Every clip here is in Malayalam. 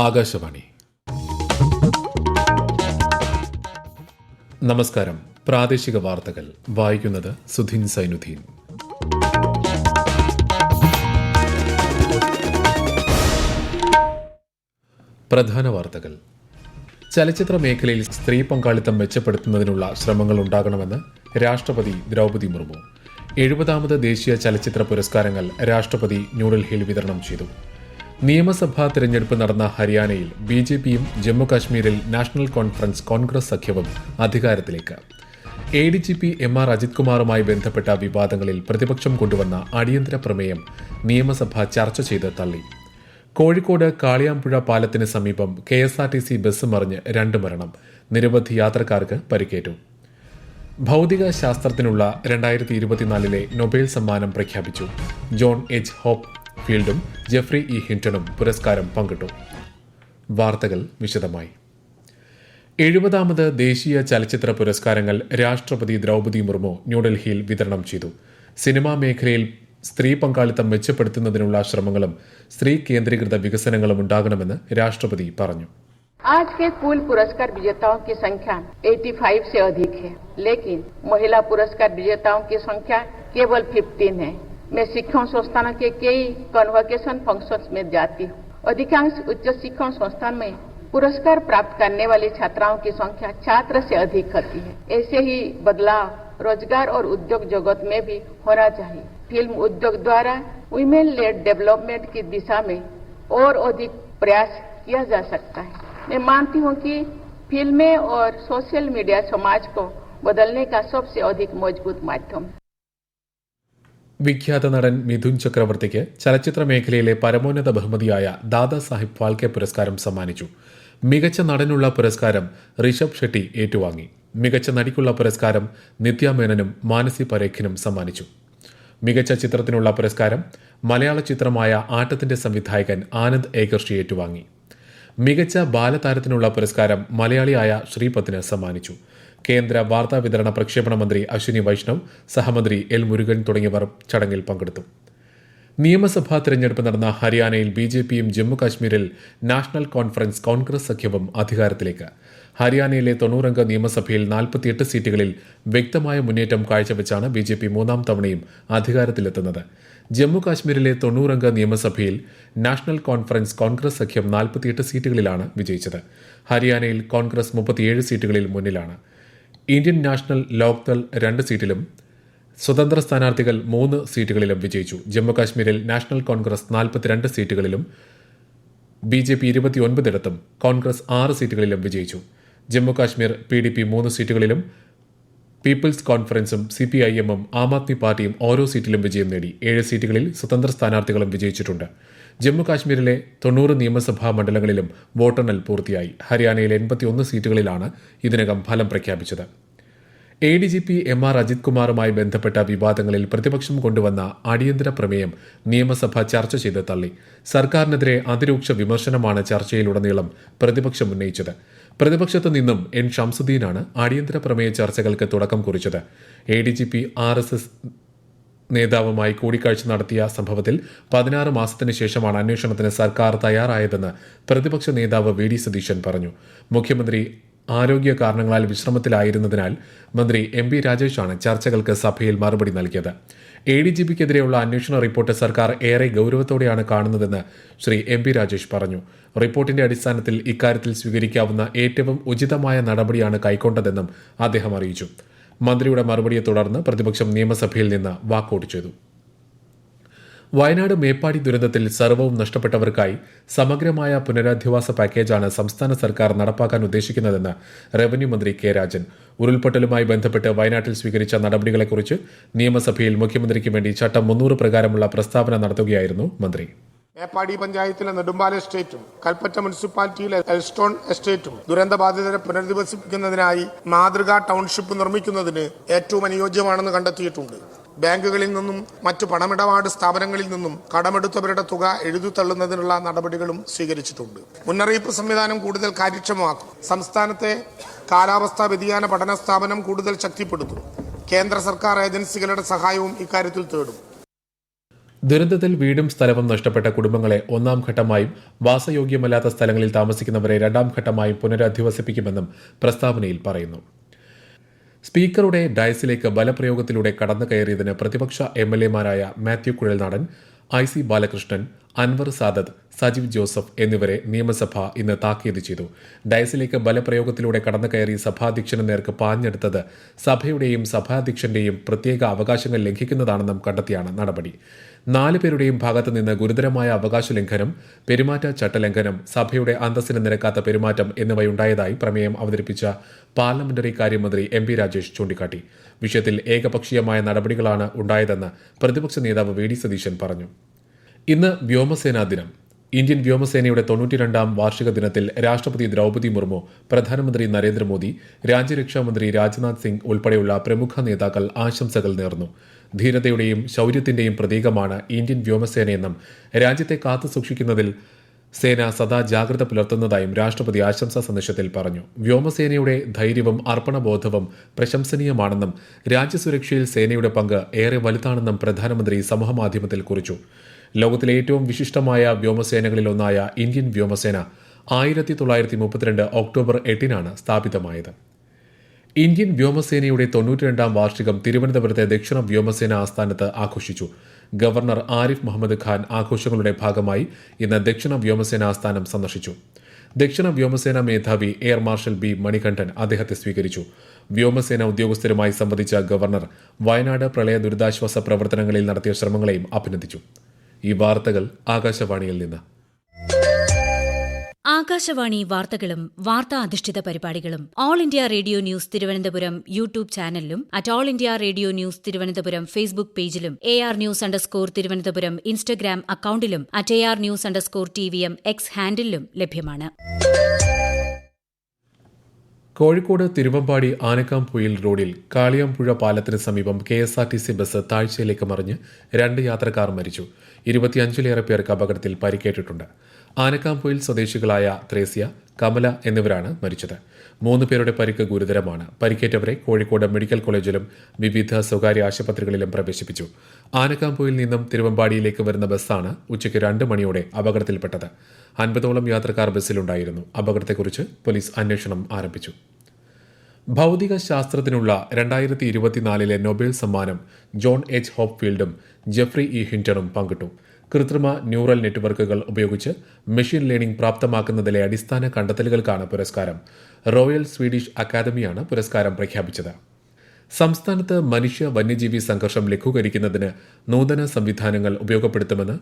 ആകാശവാണി. നമസ്കാരം. പ്രാദേശിക വാർത്തകൾ വായിക്കുന്നത് സുധീൻ സൈനുദ്ദീൻ. പ്രധാന വാർത്തകൾ. ചലച്ചിത്ര മേഖലയിൽ സ്ത്രീ പങ്കാളിത്തം മെച്ചപ്പെടുത്തുന്നതിനുള്ള ശ്രമങ്ങൾ ഉണ്ടാകണമെന്ന് രാഷ്ട്രപതി ദ്രൗപദി മുർമു. 70ാമത് ദേശീയ ചലച്ചിത്ര പുരസ്കാരങ്ങൾ രാഷ്ട്രപതി ന്യൂഡൽഹിയിൽ വിതരണം ചെയ്തു. നിയമസഭാ തിരഞ്ഞെടുപ്പ് നടന്ന ഹരിയാനയിൽ ബിജെപിയും ജമ്മുകാശ്മീരിൽ നാഷണൽ കോൺഫറൻസ് കോൺഗ്രസ് സഖ്യവും അധികാരത്തിലേക്ക്. ADGP MR അജിത് കുമാറുമായി ബന്ധപ്പെട്ട വിവാദങ്ങളിൽ പ്രതിപക്ഷം കൊണ്ടുവന്ന അടിയന്തര പ്രമേയം നിയമസഭ ചർച്ച ചെയ്ത് തള്ളി. കോഴിക്കോട് കാളിയാമ്പുഴ പാലത്തിന് സമീപം KSRTC ബസ് മറിഞ്ഞ് 2 മരണം, നിരവധി യാത്രക്കാർക്ക് പരിക്കേറ്റു. ഭൗതിക ശാസ്ത്രത്തിനുള്ള 2024 നൊബേൽ സമ്മാനം പ്രഖ്യാപിച്ചു. ജോൺ എച്ച് ഹോപ്പ് ഫീൽഡും ജെഫ്രി ഇ ഹിൻടണും പുരസ്കാരം പങ്കിട്ടു. വാർത്തകൾ വിശദമായി. 70ാമത് ദേശീയ ചലച്ചിത്ര പുരസ്കാരങ്ങൾ രാഷ്ട്രപതി ദ്രൗപദി മുർമു ന്യൂഡൽഹിയിൽ വിതരണം ചെയ്തു. സിനിമാ മേഖലയിൽ സ്ത്രീ പങ്കാളിത്തം മെച്ചപ്പെടുത്തുന്നതിനുള്ള ശ്രമങ്ങളും സ്ത്രീ കേന്ദ്രീകൃത വികസനങ്ങളും ഉണ്ടാകണമെന്ന് രാഷ്ട്രപതി പറഞ്ഞു. आज के कुल पुरस्कार विजेताओं की संख्या 85 से अधिक है, लेकिन महिला पुरस्कार विजेताओं की संख्या केवल 15 है. मैं शिक्षण संस्थानों के कई कन्वोकेशन फंक्शंस में जाती हूँ. अधिकांश उच्च शिक्षण संस्थान में पुरस्कार प्राप्त करने वाली छात्राओं की संख्या छात्र से अधिक होती है. ऐसे ही बदलाव रोजगार और उद्योग जगत में भी होना चाहिए. फिल्म उद्योग द्वारा वुमेन लेड डेवलपमेंट की दिशा में और अधिक प्रयास किया जा सकता है. मैं मानती हूँ कि फिल्में और सोशल मीडिया समाज को बदलने का सबसे अधिक मजबूत माध्यम है. വിഖ്യാത നടൻ മിഥുൻ ചക്രവർത്തിക്ക് ചലച്ചിത്ര മേഖലയിലെ പരമോന്നത ബഹുമതിയായ ദാദാ സാഹിബ് ഫാൽക്കെ പുരസ്കാരം സമ്മാനിച്ചു. മികച്ച നടനുള്ള പുരസ്കാരം ഋഷഭ് ഷെട്ടി ഏറ്റുവാങ്ങി. മികച്ച നടിക്കുള്ള പുരസ്കാരം നിത്യ മേനനും മാനസി പരേഖിനും സമ്മാനിച്ചു. മികച്ച ചിത്രത്തിനുള്ള പുരസ്കാരം മലയാള ചിത്രമായ ആട്ടത്തിന്റെ സംവിധായകൻ ആനന്ദ് ഏകർഷി ഏറ്റുവാങ്ങി. മികച്ച ബാലതാരത്തിനുള്ള പുരസ്കാരം മലയാളിയായ ശ്രീപത്തിന് സമ്മാനിച്ചു. കേന്ദ്ര വാർത്താ വിതരണ പ്രക്ഷേപണ മന്ത്രി അശ്വിനി വൈഷ്ണവ്, സഹമന്ത്രി എൽ മുരുകൻ തുടങ്ങിയവർ ചടങ്ങിൽ പങ്കെടുത്തു. നിയമസഭാ തിരഞ്ഞെടുപ്പ് നടന്ന ഹരിയാനയിൽ ബിജെപിയും ജമ്മുകാശ്മീരിൽ നാഷണൽ കോൺഫറൻസ് കോൺഗ്രസ് സഖ്യവും അധികാരത്തിലേക്ക്. ഹരിയാനയിലെ 90 അംഗ നിയമസഭയിൽ 48 സീറ്റുകളിൽ വ്യക്തമായ മുന്നേറ്റം കാഴ്ചവെച്ചാണ് ബിജെപി 3ാം തവണയും അധികാരത്തിലെത്തുന്നത്. ജമ്മുകാശ്മീരിലെ 90 അംഗ നിയമസഭയിൽ നാഷണൽ കോൺഫറൻസ് കോൺഗ്രസ് സഖ്യം 48 സീറ്റുകളിലാണ് വിജയിച്ചത്. ഹരിയാനയിൽ കോൺഗ്രസ് 37 സീറ്റുകളിൽ മുന്നിലാണ്. ഇന്ത്യൻ നാഷണൽ ലോക്ദൾ 2 സീറ്റിലും സ്വതന്ത്ര സ്ഥാനാർത്ഥികൾ 3 സീറ്റുകളിലും വിജയിച്ചു. ജമ്മുകാശ്മീരിൽ നാഷണൽ കോൺഗ്രസ് 42 സീറ്റുകളിലും ബിജെപി 29 കോൺഗ്രസ് 6 സീറ്റുകളിലും വിജയിച്ചു. ജമ്മുകാശ്മീർ PDP 3 സീറ്റുകളിലും പീപ്പിൾസ് കോൺഫറൻസും CPIM-ഉം ആം ആദ്മി പാർട്ടിയും ഓരോ സീറ്റിലും വിജയം നേടി. 7 സീറ്റുകളിൽ സ്വതന്ത്ര സ്ഥാനാർത്ഥികളും വിജയിച്ചിട്ടുണ്ട്. ജമ്മുകാശ്മീരിലെ 90 നിയമസഭാ മണ്ഡലങ്ങളിലും വോട്ടെണ്ണൽ പൂർത്തിയായി. ഹരിയാനയിലെ 81 സീറ്റുകളിലാണ് ഇതിനകം ഫലം പ്രഖ്യാപിച്ചത്. ADGP MR അജിത് കുമാറുമായി ബന്ധപ്പെട്ട വിവാദങ്ങളിൽ പ്രതിപക്ഷം കൊണ്ടുവന്ന അടിയന്തര പ്രമേയം നിയമസഭ ചർച്ച ചെയ്ത് തള്ളി. സർക്കാരിനെതിരെ അതിരൂക്ഷ വിമർശനമാണ് ചർച്ചയിലുടനീളം പ്രതിപക്ഷം ഉന്നയിച്ചത്. പ്രതിപക്ഷത്തു നിന്നും N ഷംസുദ്ദീനാണ് അടിയന്തര പ്രമേയ ചർച്ചകൾക്ക് തുടക്കം കുറിച്ചത്. ADGP RSS നേതാവുമായി കൂടിക്കാഴ്ച നടത്തിയ സംഭവത്തിൽ 16 മാസത്തിന് ശേഷമാണ് അന്വേഷണത്തിന് സർക്കാർ തയ്യാറായതെന്ന് പ്രതിപക്ഷ നേതാവ് VD സതീശൻ പറഞ്ഞു. മുഖ്യമന്ത്രി ആരോഗ്യ കാരണങ്ങളാൽ വിശ്രമത്തിലായിരുന്നതിനാൽ മന്ത്രി MP രാജേഷാണ് ചർച്ചകൾക്ക് സഭയിൽ മറുപടി നൽകിയത്. ADGPക്കെതിരെയുള്ള അന്വേഷണ റിപ്പോർട്ട് സർക്കാർ ഏറെ ഗൌരവത്തോടെയാണ് കാണുന്നതെന്ന് ശ്രീ MP രാജേഷ് പറഞ്ഞു. റിപ്പോർട്ടിന്റെ അടിസ്ഥാനത്തിൽ ഇക്കാര്യത്തിൽ സ്വീകരിക്കാവുന്ന ഏറ്റവും ഉചിതമായ നടപടിയാണ് കൈക്കൊണ്ടതെന്നും അദ്ദേഹം അറിയിച്ചു. മന്ത്രിയുടെ മറുപടിയെ തുടർന്ന് പ്രതിപക്ഷം നിയമസഭയിൽ നിന്ന് വാക്കൌട്ട് ചെയ്തു. വയനാട് മേപ്പാടി ദുരന്തത്തിൽ സർവ്വവും നഷ്ടപ്പെട്ടവർക്കായി സമഗ്രമായ പുനരധിവാസ പാക്കേജാണ് സംസ്ഥാന സർക്കാർ നടപ്പാക്കാൻ ഉദ്ദേശിക്കുന്നതെന്ന് റവന്യൂ മന്ത്രി K രാജൻ. ഉരുൾപൊട്ടലുമായി ബന്ധപ്പെട്ട് വയനാട്ടിൽ സ്വീകരിച്ച നടപടികളെക്കുറിച്ച് നിയമസഭയിൽ മുഖ്യമന്ത്രിക്ക് വേണ്ടി ചട്ടം 300 പ്രകാരമുള്ള പ്രസ്താവന നടത്തുകയായിരുന്നു മന്ത്രി. മേപ്പാടി പഞ്ചായത്തിലെ നെടുമ്പാല എസ്റ്റേറ്റും കൽപ്പറ്റ മുനിസിപ്പാലിറ്റിയിലെ എൽസ്റ്റോൺ എസ്റ്റേറ്റും ദുരന്തബാധിതരെ പുനരധിവസിപ്പിക്കുന്നതിനായി മാതൃകാ ടൗൺഷിപ്പ് നിർമ്മിക്കുന്നതിന് ഏറ്റവും അനുയോജ്യമാണെന്ന് കണ്ടെത്തിയിട്ടുണ്ട്. ബാങ്കുകളിൽ നിന്നും മറ്റു പണമിടപാട് സ്ഥാപനങ്ങളിൽ നിന്നും കടമെടുത്തവരുടെ തുക എഴുതിത്തള്ളുന്നതിനുള്ള നടപടികളും സ്വീകരിച്ചിട്ടുണ്ട്. മുന്നറിയിപ്പ് സംവിധാനം കൂടുതൽ കാര്യക്ഷമമാക്കും. സംസ്ഥാനത്തെ കാലാവസ്ഥാ വ്യതിയാന പഠന സ്ഥാപനം കൂടുതൽ ശക്തിപ്പെടുത്തും. കേന്ദ്ര സർക്കാർ ഏജൻസികളുടെ സഹായവും ഇക്കാര്യത്തിൽ തേടും. ദുരന്തത്തിൽ വീടും സ്ഥലവും നഷ്ടപ്പെട്ട കുടുംബങ്ങളെ ഒന്നാം ഘട്ടമായും വാസയോഗ്യമല്ലാത്ത സ്ഥലങ്ങളിൽ താമസിക്കുന്നവരെ രണ്ടാം ഘട്ടമായും പുനരധിവസിപ്പിക്കുമെന്നും പ്രസ്താവനയിൽ പറയുന്നു. സ്പീക്കറുടെ ഡയസിലേക്ക് ബലപ്രയോഗത്തിലൂടെ കടന്നു കയറിയതിന് പ്രതിപക്ഷ എംഎൽഎമാരായ മാത്യു കുഴൽനാടൻ, IC ബാലകൃഷ്ണൻ, അൻവർ സാദത്ത്, സജീവ് ജോസഫ് എന്നിവരെ നിയമസഭ ഇന്ന് താക്കീത് ചെയ്തു. ഡയസിലേക്ക് ബലപ്രയോഗത്തിലൂടെ കടന്നു കയറി സഭാധ്യക്ഷന് നേർക്ക് പാഞ്ഞെടുത്തത് സഭയുടെയും സഭാധ്യക്ഷന്റെയും പ്രത്യേക അവകാശങ്ങൾ ലംഘിക്കുന്നതാണെന്നും കണ്ടെത്തിയാണ് നടപടി. 4 പേരുടെയും ഭാഗത്തു നിന്ന് ഗുരുതരമായ അവകാശ ലംഘനം, പെരുമാറ്റ ചട്ടലംഘനം, സഭയുടെ അന്തസ്സിന് നിരക്കാത്ത പെരുമാറ്റം എന്നിവയുണ്ടായതായി പ്രമേയം അവതരിപ്പിച്ച പാർലമെന്ററി കാര്യമന്ത്രി MP രാജേഷ് ചൂണ്ടിക്കാട്ടി. വിഷയത്തിൽ ഏകപക്ഷീയമായ നടപടികളാണ് ഉണ്ടായതെന്ന് പ്രതിപക്ഷ നേതാവ് VD സതീശൻ പറഞ്ഞു. ഇന്ന് വ്യോമസേനാ ദിനം. ഇന്ത്യൻ വ്യോമസേനയുടെ 92ാം വാർഷിക ദിനത്തിൽ രാഷ്ട്രപതി ദ്രൗപദി മുർമു, പ്രധാനമന്ത്രി നരേന്ദ്രമോദി, രാജ്യരക്ഷാമന്ത്രി രാജ്നാഥ് സിംഗ് ഉൾപ്പെടെയുള്ള പ്രമുഖ നേതാക്കൾ ആശംസകൾ നേർന്നു. ധീരതയുടെയും ശൌര്യത്തിന്റെയും പ്രതീകമാണ് ഇന്ത്യൻ വ്യോമസേനയെന്നും രാജ്യത്തെ കാത്തുസൂക്ഷിക്കുന്നതിൽ സേന സദാ ജാഗ്രത പുലർത്തുന്നതായും രാഷ്ട്രപതി ആശംസാ സന്ദേശത്തിൽ പറഞ്ഞു. വ്യോമസേനയുടെ ധൈര്യവും അർപ്പണബോധവും പ്രശംസനീയമാണെന്നും രാജ്യസുരക്ഷയിൽ സേനയുടെ പങ്ക് ഏറെ വലുതാണെന്നും പ്രധാനമന്ത്രി സമൂഹമാധ്യമത്തിൽ കുറിച്ചു. ലോകത്തിലെ ഏറ്റവും വിശിഷ്ടമായ വ്യോമസേനകളിലൊന്നായ ഇന്ത്യൻ വ്യോമസേന 1932 ഒക്ടോബർ 8-നാണ് സ്ഥാപിതമായത്. ഇന്ത്യൻ വ്യോമസേനയുടെ 92ാം വാർഷികം തിരുവനന്തപുരത്തെ ദക്ഷിണ വ്യോമസേന ആസ്ഥാനത്ത് ആഘോഷിച്ചു. ഗവർണർ ആരിഫ് മുഹമ്മദ് ഖാൻ ആഘോഷങ്ങളുടെ ഭാഗമായി ഇന്ന് ദക്ഷിണ വ്യോമസേന ആസ്ഥാനം സന്ദർശിച്ചു. ദക്ഷിണ വ്യോമസേന മേധാവി എയർ മാർഷൽ B മണികണ്ഠൻ അദ്ദേഹത്തെ സ്വീകരിച്ചു. വ്യോമസേന ഉദ്യോഗസ്ഥരുമായി സംവദിച്ച ഗവർണർ വയനാട് പ്രളയ ദുരിതാശ്വാസ പ്രവർത്തനങ്ങളിൽ നടത്തിയ ശ്രമങ്ങളെയും അഭിനന്ദിച്ചു. ഈ വാർത്തകൾ ആകാശവാണിയിൽ നിന്ന്. ആകാശവാണി വാർത്തകളും വാർത്താ അധിഷ്ഠിത പരിപാടികളും all India radio news Thiruvananthapuram YouTube ചാനലിലും all India radio news Thiruvananthapuram Facebook പേജിലും AR News_ തിരുവനന്തപുരം ഇൻസ്റ്റഗ്രാം അക്കൌണ്ടിലും AR News_TVM X ഹാൻഡിലും ലഭ്യമാണ്. കോഴിക്കോട് തിരുവമ്പാടി ആനക്കാംപൊയിൽ റോഡിൽ കാളിയാമ്പുഴ പാലത്തിന് സമീപം KSRTC ബസ് താഴ്ചയിലേക്ക് മറിഞ്ഞ് 2 യാത്രക്കാർ മരിച്ചു. 25-ലേറെ പേർക്ക് അപകടത്തിൽ പരിക്കേറ്റിട്ടുണ്ട്. ആനക്കാംപൊയിൽ സ്വദേശികളായ ത്രേസ്യ, കമല എന്നിവരാണ് മരിച്ചത്. 3 പേരുടെ പരിക്ക് ഗുരുതരമാണ്. പരിക്കേറ്റവരെ കോഴിക്കോട് മെഡിക്കൽ കോളേജിലും വിവിധ സ്വകാര്യ ആശുപത്രികളിലും പ്രവേശിപ്പിച്ചു. ആനക്കാംപൊയിൽ നിന്നും തിരുവമ്പാടിയിലേക്ക് വരുന്ന ബസ്സാണ് ഉച്ചയ്ക്ക് 2 മണിയോടെ അപകടത്തിൽപ്പെട്ടത്. 50ഓളം യാത്രക്കാർ ബസ്സിലുണ്ടായിരുന്നു. അപകടത്തെക്കുറിച്ച് പോലീസ് അന്വേഷണം ആരംഭിച്ചു. ഭൗതിക ശാസ്ത്രത്തിനുള്ള 2024 നൊബേൽ സമ്മാനം ജോൺ H. ഹോപ്ഫീൽഡും ജെഫ്രി E. ഹിൻറ്റണും പങ്കിട്ടു. കൃത്രിമ ന്യൂറൽ നെറ്റ്വർക്കുകൾ ഉപയോഗിച്ച് മെഷീൻ ലേണിംഗ് പ്രാപ്തമാക്കുന്നതിലെ അടിസ്ഥാന കണ്ടെത്തലുകൾക്കാണ് പുരസ്കാരം. റോയൽ സ്വീഡിഷ് അക്കാദമിയാണ് പുരസ്കാരം പ്രഖ്യാപിച്ചത്. സംസ്ഥാനത്ത് മനുഷ്യ വന്യജീവി സംഘർഷം ലഘൂകരിക്കുന്നതിന് നൂതന സംവിധാനങ്ങൾ ഉപയോഗപ്പെടുത്തുമെന്ന്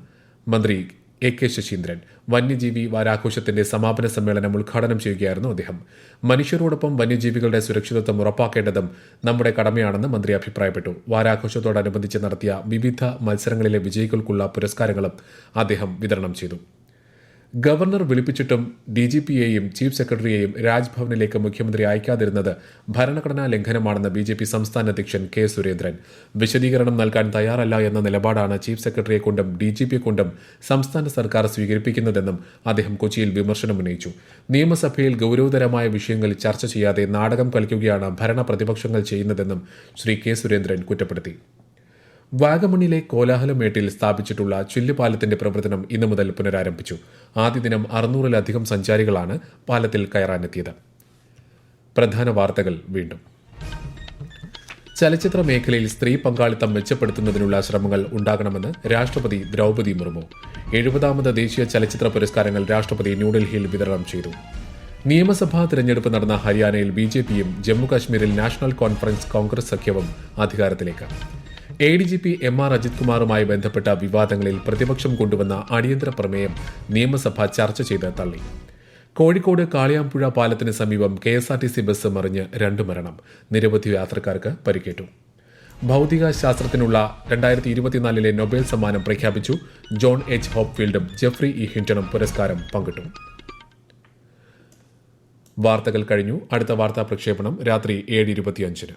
മന്ത്രി AK ശശീന്ദ്രൻ വന്യജീവി വാരാഘോഷത്തിന്റെ സമാപന സമ്മേളനം ഉദ്ഘാടനം ചെയ്യുകയായിരുന്നു അദ്ദേഹം. മനുഷ്യരോടൊപ്പം വന്യജീവികളുടെ സുരക്ഷിതത്വം ഉറപ്പാക്കേണ്ടതും നമ്മുടെ കടമയാണെന്ന് മന്ത്രി അഭിപ്രായപ്പെട്ടു. വാരാഘോഷത്തോടനുബന്ധിച്ച് നടത്തിയ വിവിധ മത്സരങ്ങളിലെ വിജയികൾക്കുള്ള പുരസ്കാരങ്ങളും അദ്ദേഹം വിതരണം ചെയ്തു. ഗവർണർ വിളിപ്പിച്ചിട്ടും DGPയെയും ചീഫ് സെക്രട്ടറിയെയും രാജ്ഭവനിലേക്ക് മുഖ്യമന്ത്രി അയക്കാതിരുന്നത് ഭരണഘടനാ ലംഘനമാണെന്ന് BJP സംസ്ഥാന അധ്യക്ഷൻ K. സുരേന്ദ്രൻ. വിശദീകരണം നൽകാൻ തയ്യാറല്ല എന്ന നിലപാടാണ് ചീഫ് സെക്രട്ടറിയെക്കൊണ്ടും DGPയെക്കൊണ്ടും സംസ്ഥാന സർക്കാർ സ്വീകരിപ്പിക്കുന്നതെന്നും അദ്ദേഹം കൊച്ചിയിൽ വിമർശനമുന്നയിച്ചു. നിയമസഭയിൽ ഗൌരവതരമായ വിഷയങ്ങൾ ചർച്ച ചെയ്യാതെ നാടകം കളിക്കുകയാണ് ഭരണ പ്രതിപക്ഷങ്ങൾ ചെയ്യുന്നതെന്നും ശ്രീ K. സുരേന്ദ്രൻ കുറ്റപ്പെടുത്തി. വാഗമണിലെ കോലാഹലമേട്ടിൽ സ്ഥാപിച്ചിട്ടുള്ള ചില്ലുപാലത്തിന്റെ പ്രവർത്തനം ഇന്നു മുതൽ പുനരാരംഭിച്ചു. ആദ്യ ദിനം 600-ലധികം സഞ്ചാരികളാണ് പാലത്തിൽ കയറാനെത്തിയത്. പ്രധാന വാർത്തകൾ വീണ്ടും. ചലച്ചിത്ര മേഖലയിൽ സ്ത്രീ പങ്കാളിത്തം മെച്ചപ്പെടുത്തുന്നതിനുള്ള ശ്രമങ്ങൾ ഉണ്ടാകണമെന്ന് രാഷ്ട്രപതി ദ്രൗപദി മുർമു. 70ാമത് ദേശീയ ചലച്ചിത്ര പുരസ്കാരങ്ങൾ രാഷ്ട്രപതി ന്യൂഡൽഹിയിൽ വിതരണം ചെയ്തു. നിയമസഭാ തിരഞ്ഞെടുപ്പ് നടന്ന ഹരിയാനയിൽ BJPയും ജമ്മുകാശ്മീരിൽ നാഷണൽ കോൺഫറൻസ് കോൺഗ്രസ് സഖ്യവും അധികാരത്തിലേക്ക്. ADGP MR അജിത് കുമാറുമായി ബന്ധപ്പെട്ട വിവാദങ്ങളിൽ പ്രതിപക്ഷം കൊണ്ടുവന്ന അടിയന്തര പ്രമേയം നിയമസഭ ചർച്ച ചെയ്ത് തള്ളി. കോഴിക്കോട് കാളിയാമ്പുഴ പാലത്തിന് സമീപം KSRTC ബസ് മറിഞ്ഞ് 2 മരണം. നിരവധി യാത്രക്കാർക്ക് പരിക്കേറ്റു. ഭൗതിക ശാസ്ത്രത്തിനുള്ള 2024 നൊബേൽ സമ്മാനം പ്രഖ്യാപിച്ചു. John H. ഹോപ്ഫീൽഡും ജെഫ്രി E. ഹിൻറ്റണും പുരസ്കാരം പങ്കിട്ടു. വാർത്തകൾ കഴിഞ്ഞു. അടുത്ത വാർത്താ പ്രക്ഷേപണം രാത്രി 7:25.